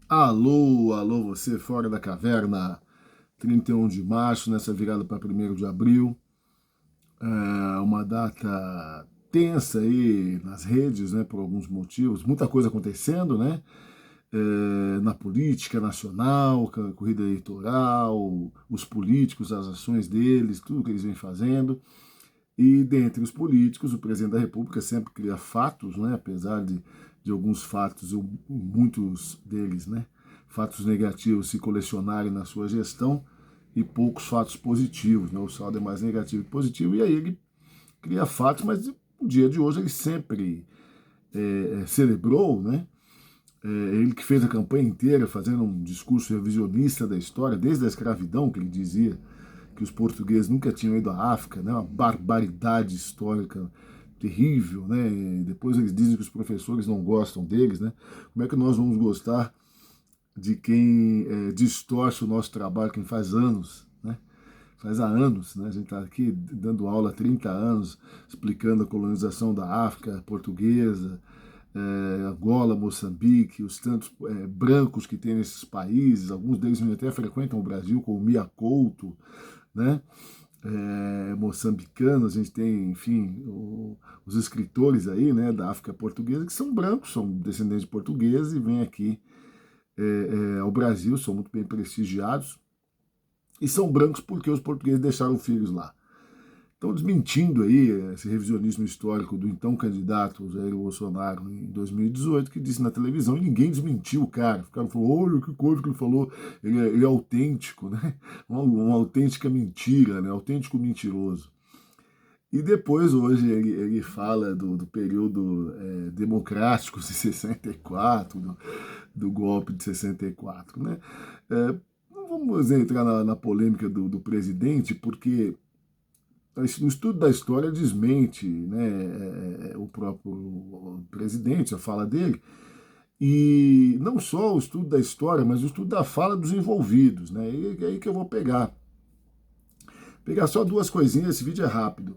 Alô, alô, você fora da caverna, 31 de março, nessa virada para 1º de abril, uma data tensa aí nas redes, né, por alguns motivos, muita coisa acontecendo, né, na política nacional, corrida eleitoral, os políticos, as ações deles, tudo que eles vêm fazendo, e dentre os políticos, o presidente da República sempre cria fatos, né, apesar de alguns fatos, muitos deles, né, fatos negativos se colecionarem na sua gestão e poucos fatos positivos, né, o saldo é mais negativo que positivo, e aí ele cria fatos, mas no dia de hoje ele sempre celebrou, né, ele que fez a campanha inteira fazendo um discurso revisionista da história, desde a escravidão, que ele dizia que os portugueses nunca tinham ido à África, né? Uma barbaridade histórica terrível, né? E depois eles dizem que os professores não gostam deles, né? Como é que nós vamos gostar de quem distorce o nosso trabalho, quem faz anos, né? Faz há anos, né? A gente está aqui dando aula há 30 anos, explicando a colonização da África portuguesa, Angola, Moçambique, os tantos brancos que tem nesses países, alguns deles até frequentam o Brasil, como Mia Couto, né? Moçambicanos, a gente tem, enfim, os escritores aí, né, da África portuguesa, que são brancos, são descendentes de portugueses e vêm aqui ao Brasil, são muito bem prestigiados, e são brancos porque os portugueses deixaram filhos lá. Estão desmentindo aí esse revisionismo histórico do então candidato Jair Bolsonaro em 2018, que disse na televisão, e ninguém desmentiu o cara. O cara falou, olha que coisa que ele falou, ele é autêntico, né? Uma autêntica mentira, né? Autêntico mentiroso. E depois, hoje, ele fala do período democrático de 64, do golpe de 64, né? Não vamos entrar na polêmica do presidente, porque o estudo da história desmente, né, o próprio presidente, a fala dele, e não só o estudo da história, mas o estudo da fala dos envolvidos, né? E é aí que eu vou pegar só duas coisinhas, esse vídeo é rápido.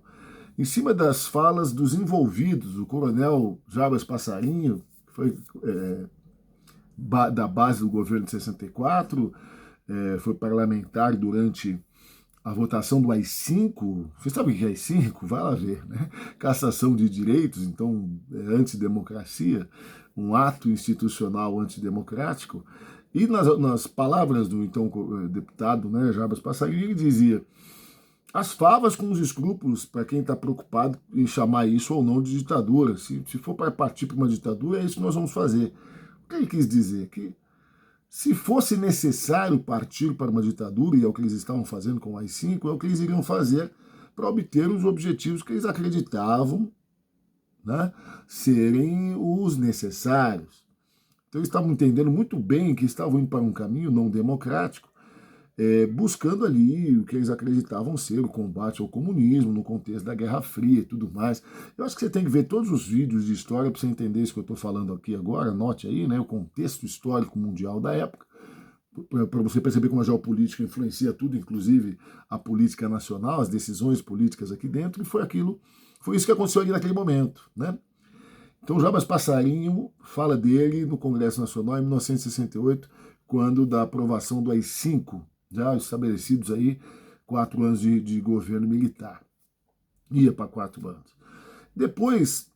Em cima das falas dos envolvidos, o coronel Jabas Passarinho, que foi da base do governo de 64, foi parlamentar durante a votação do AI-5, você sabe o que é AI-5? Vai lá ver, né? Cassação de direitos, então antidemocracia, um ato institucional antidemocrático. E nas palavras do então deputado, né, Jabas Passarinho, ele dizia: as favas com os escrúpulos para quem está preocupado em chamar isso ou não de ditadura. Se for para partir para uma ditadura, é isso que nós vamos fazer. O que ele quis dizer? Que se fosse necessário partir para uma ditadura, e é o que eles estavam fazendo com o AI-5, é o que eles iriam fazer para obter os objetivos que eles acreditavam, né, serem os necessários. Então eles estavam entendendo muito bem que estavam indo para um caminho não democrático, buscando ali o que eles acreditavam ser o combate ao comunismo no contexto da Guerra Fria e tudo mais. Eu acho que você tem que ver todos os vídeos de história para você entender isso que eu estou falando aqui agora. Anote aí, né, o contexto histórico mundial da época, para você perceber como a geopolítica influencia tudo, inclusive a política nacional, as decisões políticas aqui dentro, e foi isso que aconteceu ali naquele momento, né? Então, Jabas Passarinho fala dele no Congresso Nacional em 1968, quando da aprovação do AI-5, já estabelecidos aí 4 anos de governo militar. Ia para 4 anos. Depois,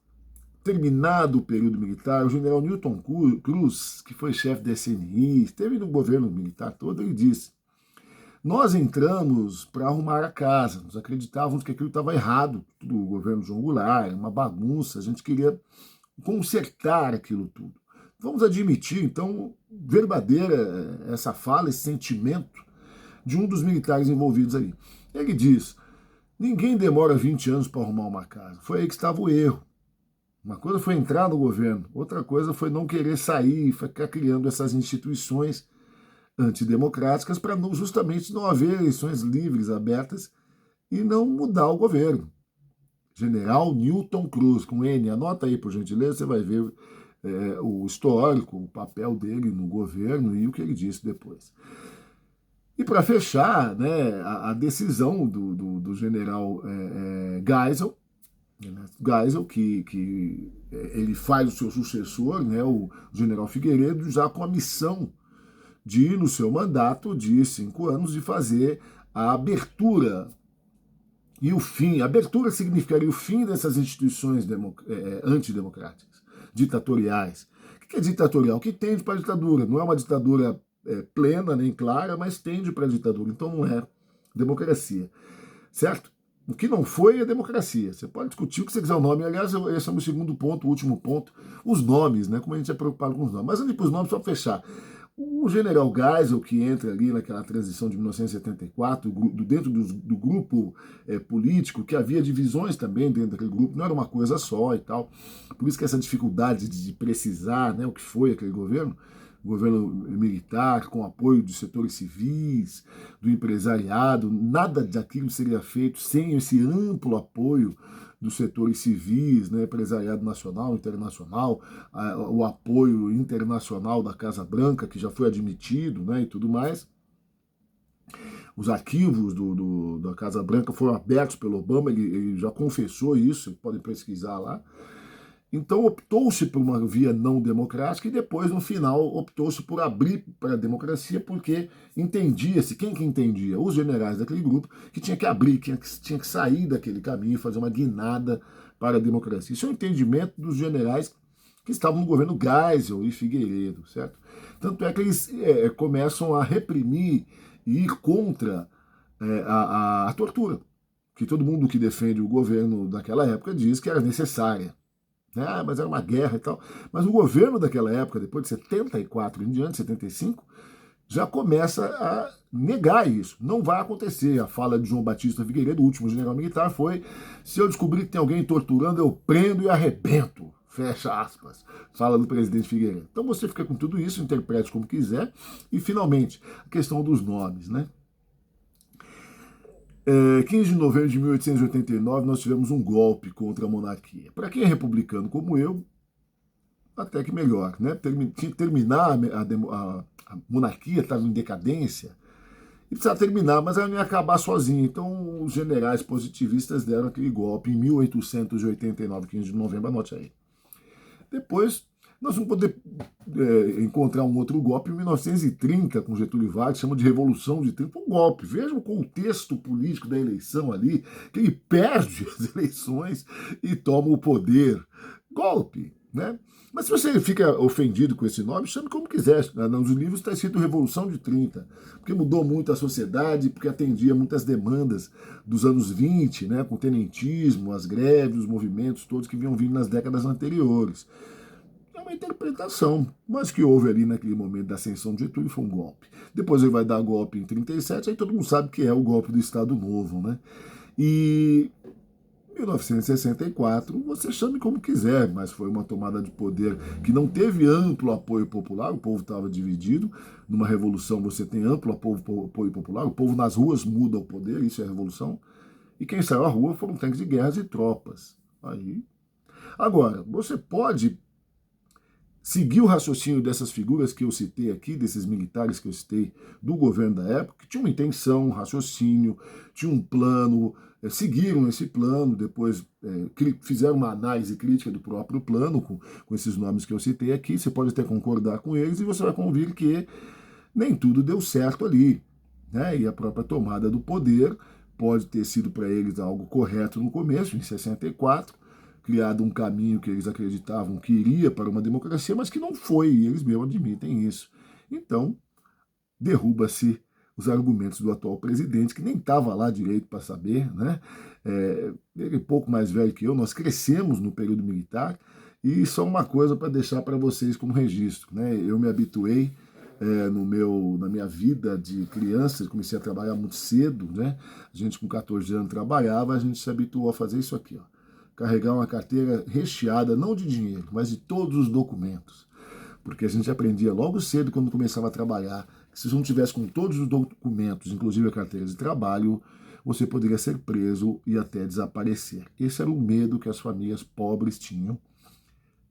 terminado o período militar, o general Newton Cruz, que foi chefe da SNI, esteve no governo militar todo, ele disse: nós entramos para arrumar a casa, nós acreditávamos que aquilo estava errado, tudo o governo João Goulart, uma bagunça, a gente queria consertar aquilo tudo. Vamos admitir, então, verdadeira essa fala, esse sentimento de um dos militares envolvidos ali. Ele diz: ninguém demora 20 anos para arrumar uma casa. Foi aí que estava o erro. Uma coisa foi entrar no governo, outra coisa foi não querer sair e ficar criando essas instituições antidemocráticas para justamente não haver eleições livres, abertas e não mudar o governo. General Newton Cruz, com N, anota aí por gentileza, você vai ver o histórico, o papel dele no governo e o que ele disse depois. E para fechar, né, a decisão do general Geisel, que ele faz o seu sucessor, né, o general Figueiredo, já com a missão de, no seu mandato de 5 anos, de fazer a abertura e o fim. A abertura significaria o fim dessas instituições antidemocráticas, ditatoriais. O que é ditatorial? Que tende para a ditadura. Não é uma ditadura plena nem clara, mas tende para a ditadura. Então não é democracia. Certo? O que não foi é democracia. Você pode discutir o que você quiser o nome. Aliás, esse é o meu segundo ponto, o último ponto. Os nomes, né? Como a gente é preocupado com os nomes. Mas antes para os nomes, só para fechar. O general Geisel, que entra ali naquela transição de 1974, dentro do grupo político, que havia divisões também dentro daquele grupo, não era uma coisa só e tal. Por isso que essa dificuldade de precisar, né, o que foi aquele governo militar, com apoio dos setores civis, do empresariado, nada daquilo seria feito sem esse amplo apoio dos setores civis, né, empresariado nacional, internacional, o apoio internacional da Casa Branca, que já foi admitido, né, e tudo mais. Os arquivos da Casa Branca foram abertos pelo Obama, ele já confessou isso, podem pesquisar lá. Então optou-se por uma via não democrática e depois, no final, optou-se por abrir para a democracia, porque entendia-se, quem que entendia? Os generais daquele grupo, que tinha que abrir, tinha que sair daquele caminho, fazer uma guinada para a democracia. Isso é o entendimento dos generais que estavam no governo Geisel e Figueiredo, certo? Tanto é que eles começam a reprimir e ir contra a tortura, que todo mundo que defende o governo daquela época diz que era necessária. Mas era uma guerra e tal. Mas o governo daquela época, depois de 74 em diante, 75, já começa a negar isso. Não vai acontecer. A fala de João Batista Figueiredo, o último general militar, foi: se eu descobrir que tem alguém torturando, eu prendo e arrebento. Fecha aspas. Fala do presidente Figueiredo. Então você fica com tudo isso, interprete como quiser. E, finalmente, a questão dos nomes, né? 15 de novembro de 1889, nós tivemos um golpe contra a monarquia. Para quem é republicano como eu, até que melhor, né? Tinha que terminar, a monarquia estava em decadência, e precisava terminar, mas ela não ia acabar sozinha. Então os generais positivistas deram aquele golpe em 1889, 15 de novembro, anote aí. Depois, nós vamos poder encontrar um outro golpe em 1930, com Getúlio Vargas, chama de Revolução de 30, um golpe. Veja o contexto político da eleição ali, que ele perde as eleições e toma o poder. Golpe, né? Mas se você fica ofendido com esse nome, chame como quiser. Nos livros está escrito Revolução de 30, porque mudou muito a sociedade, porque atendia muitas demandas dos anos 20, né, com o tenentismo, as greves, os movimentos todos que vinham vindo nas décadas anteriores. É uma interpretação, mas que houve ali naquele momento da ascensão de Getúlio foi um golpe. Depois ele vai dar golpe em 37, aí todo mundo sabe que é o golpe do Estado Novo, né? E 1964, você chame como quiser, mas foi uma tomada de poder que não teve amplo apoio popular, o povo estava dividido. Numa revolução você tem amplo apoio popular, o povo nas ruas muda o poder, isso é revolução. E quem saiu à rua foram tanques de guerras e tropas. Aí. Agora, você pode seguir o raciocínio dessas figuras que eu citei aqui, desses militares que eu citei do governo da época, que tinham uma intenção, um raciocínio, tinham um plano, seguiram esse plano, depois fizeram uma análise crítica do próprio plano, com esses nomes que eu citei aqui. Você pode até concordar com eles e você vai convir que nem tudo deu certo ali, né? E a própria tomada do poder pode ter sido para eles algo correto no começo, em 64, criado um caminho que eles acreditavam que iria para uma democracia, mas que não foi, e eles mesmos admitem isso. Então, derruba-se os argumentos do atual presidente, que nem estava lá direito para saber, né? Ele é pouco mais velho que eu, nós crescemos no período militar, e só uma coisa para deixar para vocês como registro, né? Eu me habituei na minha vida de criança, comecei a trabalhar muito cedo, né? A gente com 14 anos trabalhava, a gente se habituou a fazer isso aqui, ó. Carregar uma carteira recheada, não de dinheiro, mas de todos os documentos. Porque a gente aprendia logo cedo, quando começava a trabalhar, que se você não tivesse com todos os documentos, inclusive a carteira de trabalho, você poderia ser preso e até desaparecer. Esse era o medo que as famílias pobres tinham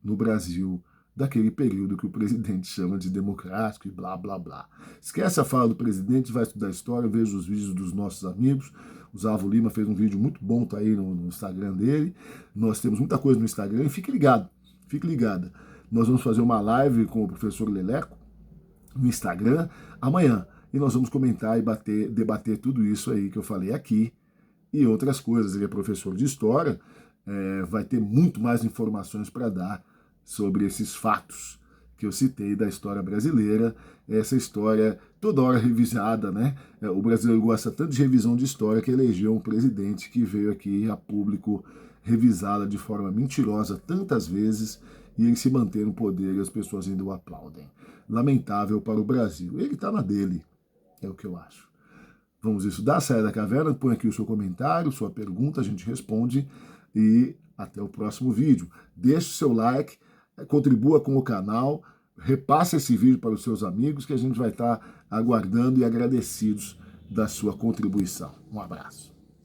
no Brasil, daquele período que o presidente chama de democrático e blá, blá, blá. Esquece a fala do presidente, vai estudar história, veja os vídeos dos nossos amigos. O Zavo Lima fez um vídeo muito bom, tá aí no Instagram dele. Nós temos muita coisa no Instagram e fique ligado, fique ligada. Nós vamos fazer uma live com o professor Leleco, no Instagram amanhã. E nós vamos comentar e debater tudo isso aí que eu falei aqui e outras coisas. Ele é professor de história, vai ter muito mais informações para dar sobre esses fatos que eu citei da história brasileira, essa história toda hora revisada, né? O brasileiro gosta tanto de revisão de história que elegeu um presidente que veio aqui a público revisá-la de forma mentirosa tantas vezes e ele se mantém no poder e as pessoas ainda o aplaudem. Lamentável para o Brasil. Ele está na dele, é o que eu acho. Vamos estudar, saia da caverna, põe aqui o seu comentário, sua pergunta, a gente responde e até o próximo vídeo. Deixe o seu like, contribua com o canal, repasse esse vídeo para os seus amigos que a gente vai estar aguardando e agradecidos da sua contribuição. Um abraço.